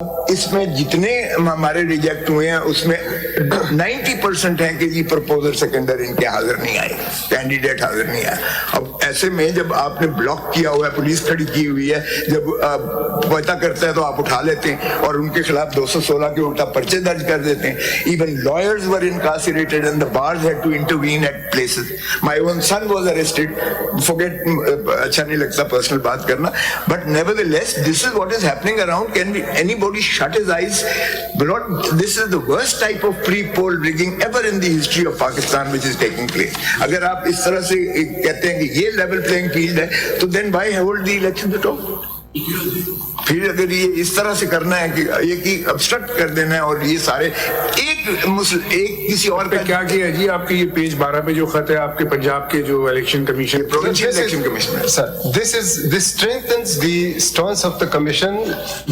اس میں جتنے ہمارے ریجیکٹ ہوئے ہیں اس میں 90% ہیں کہ جی پرپوزر سیکنڈر ان کے حاضر نہیں آئے, کینڈیڈیٹ حاضر نہیں آئے. اب ایسے میں جب آپ نے بلاک کیا ہوا ہے, پولیس کھڑی کی ہوئی ہے, جب پتہ کرتا ہے تو آپ اٹھا لیتے ہیں اور ان کے خلاف 216 کے الٹا پرچے درج کر دیتے ہیں. Even lawyers were incarcerated and the bars had to intervene at places. My own son was arrested. Forget, اچھا نہیں لگتا پرسنل بات کرنا, but nevertheless this is what is happening around. Can anybody shut his eyes? This is the worst type of pre-poll rigging ever in the history of Pakistan which is taking place. اگر آپ اس طرح سے کہتے ہیں کہ یہ level playing field ہے تو then why hold the election at all? پھر اگر یہ اس طرح سے کرنا ہے کہ یہ ابسٹرکٹ کر دینا ہے اور یہ سارے ایک کسی اور پہ کیا کیا ہے جی. آپ کے یہ پیج 12 پہ جو خط ہے آپ کے پنجاب کے جو election commission provincial election commission, this strengthens the stance of the commission.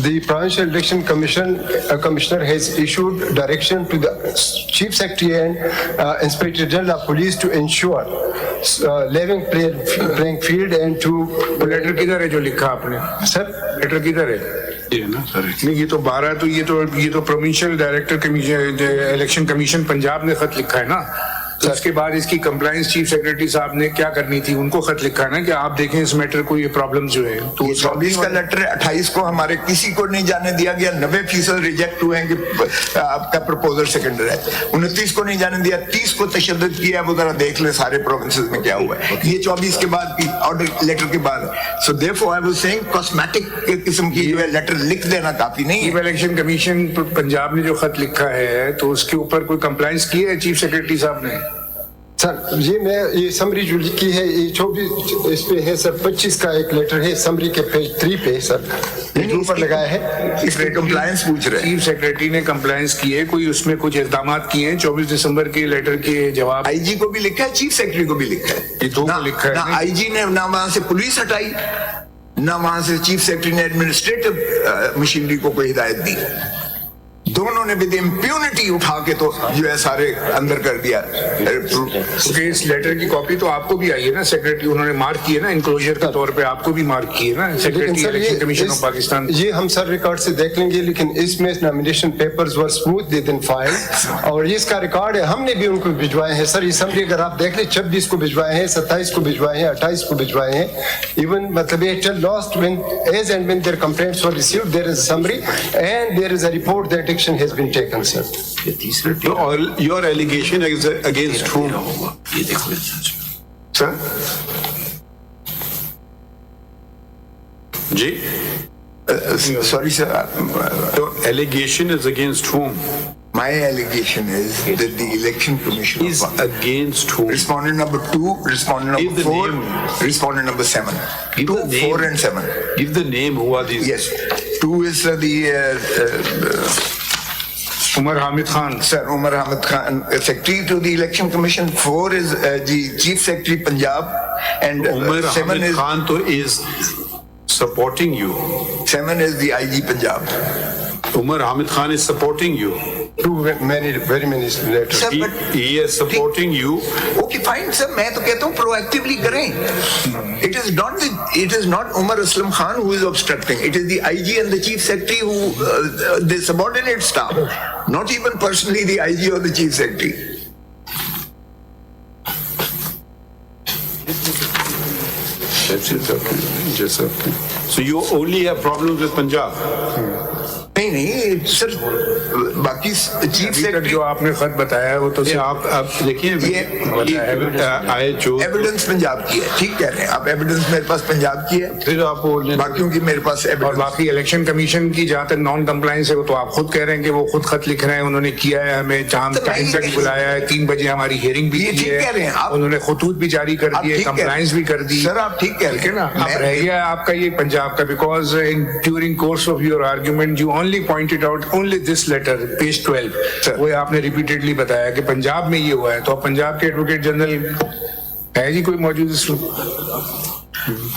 The provincial election commissioner has issued direction to the chief secretary and inspector general of police to ensure level playing field and to. لیٹر کدھر ہے جو لکھا آپ نے سر؟ Letter کدھر ہے؟ نہیں یہ تو 12 تو یہ تو provincial director election commission Punjab نے خط لکھا ہے نا. تو اس کے بعد اس کی کمپلائنس چیف سیکرٹری صاحب نے کیا کرنی تھی, ان کو خط لکھا ہے نا کہ آپ دیکھیں اس میٹر کو, یہ پرابلم جو ہے. تو 24 کا لیٹر ہے, 28 کو ہمارے کسی کو نہیں جانے دیا گیا, 90% ریجیکٹ ہوئے ہیں کہ آپ کا پرپوزل سیکنڈر ہے, 29 کو نہیں جانے دیا, 30 کو تشدد کیا ہے. وہ ذرا دیکھ لیں سارے پروونسز میں کیا ہوا ہے. یہ 24 کے بعد کی آرڈر لیٹر کے بعد. سو therefore I was saying cosmetic قسم کی جو ہے لیٹر لکھ دینا کافی نہیں ہے. الیکشن کمیشن پنجاب نے جو خط لکھا ہے تو اس کے اوپر کوئی کمپلائنس کی ہے چیف سیکرٹری صاحب نے؟ سر یہ میں یہ سمری جو لکھی ہے یہ 24 اس پہ ہے سر. 25 کا ایک لیٹر ہے سمری کے پیج 3 پہ سر اوپر لگایا ہے. اس پہ کمپلائنس پوچھ رہے ہیں. چیف سیکرٹری نے کمپلائنس کی ہے, کوئی اس میں کچھ اقدامات کیے ہیں 24 دسمبر کے لیٹر کے جواب؟ آئی جی کو بھی لکھا ہے, چیف سیکرٹری کو بھی لکھا ہے. یہ دو کو لکھا ہے. نہ آئی جی نے نہ وہاں سے پولیس ہٹائی, نہ وہاں سے چیف سیکرٹری نے ایڈمنسٹریٹو مشینری کو کوئی ہدایت دی. دونوں نے ود امپیونٹی اٹھا کے تو جو ہے سارے اندر کر دیا. اس لیٹر کی کاپی تو آپ کو بھی آئی ہے نا سیکرٹری, انہوں نے مارک کی ہے نا انکلوجر کے طور پہ, آپ کو بھی مارک کی ہے نا secretary election commission of Pakistan. یہ ہم سر ریکارڈ سے دیکھ لیں گے, لیکن اس میں نامینیشن پیپرز ور اسموتھلی دین فائل, اور اس کا ریکارڈ ہے ہم نے بھی ان کو بھجوائے ہیں سر. یہ سمری اگر آپ دیکھ لیں 26 کو بھجوائے ہیں, 27 کو بھجوائے ہیں, 28 کو بھجوائے ہیں. ایون مطلب یہ ٹل last when as and when their complaints were received there is a summary and there is a report that action has been taken. Your allegation is against whom? Sir? Ji? Sorry sir. Your allegation is against whom? My allegation is that the election commission Is against whom? Respondent number 2, respondent Give number the 4, name. respondent number 7. Give 2, the name. 4 and 7. Give the name. Who are these? Yes. 2 is the Umar Hamid Khan. Sir, Umar Hamid Khan, Secretary to the Election Commission. 4 is the Chief Secretary Punjab, and Umar 7 Hamid is Khan to is supporting you. 7 is the IG Punjab. Umar Hamid Khan is supporting you. very many letters. Sir, He is supporting you. Okay, fine, sir. میں تو کہتا ہوں proactively کریں. It is not Umar Aslam Khan who is obstructing. It is the IG and the Chief Secretary who the subordinate staff. Not even personally the IG or the Chief Secretary. That's it. Just okay. So you only have problems with Punjab? نہیں سر, باقی chief secretary جو آپ نے خط بتایا ہے وہ تو آپ دیکھیں ایویڈنس پنجاب کی ہے. ٹھیک کہہ رہے ہیں آپ, ایویڈنس میرے پاس پنجاب کی ہے, پھر آپ باقیوں کی میرے پاس اور باقی الیکشن کمیشن کی جہاں تک نان کمپلائنس ہے وہ تو آپ خود کہہ رہے ہیں کہ وہ خود خط لکھ رہے ہیں, انہوں نے کیا ہے, ہمیں ٹائم تک بلایا ہے, 3 بجے ہماری ہیئرنگ بھی کی ہے, انہوں نے خطوط بھی جاری کر دیے, کمپلائنس بھی کر دی. سر آپ ٹھیک کہہ رہے ہیں نا, اب رہ گیا آپ کا یہ پنجاب کا, because during course of your argument you only pointed out only this letter page 12. وہ آپ نے ریپیٹڈلی بتایا کہ پنجاب میں یہ ہوا ہے, تو پنجاب کے ایڈوکیٹ جنرل ہے جی کوئی موجود اس وقت؟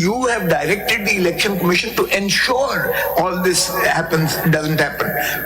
You have directed the election commission to ensure all this doesn't happen.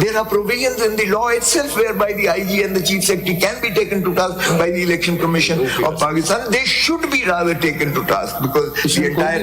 there are provisions in the law itself whereby the IG and the chief secretary can be taken to task by the election commission of Pakistan. They should be rather taken to task because the entire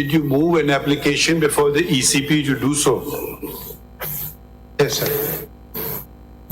Did you move an application before the ECP to do so? Yes, sir.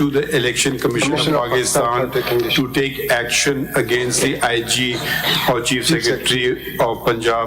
to the Election Commission Commission of of Pakistan Pakistan to take action against the IG or Chief Secretary of Punjab?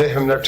They have not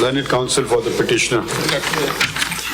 Learned counsel for the petitioner.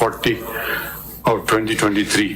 40 of 2023.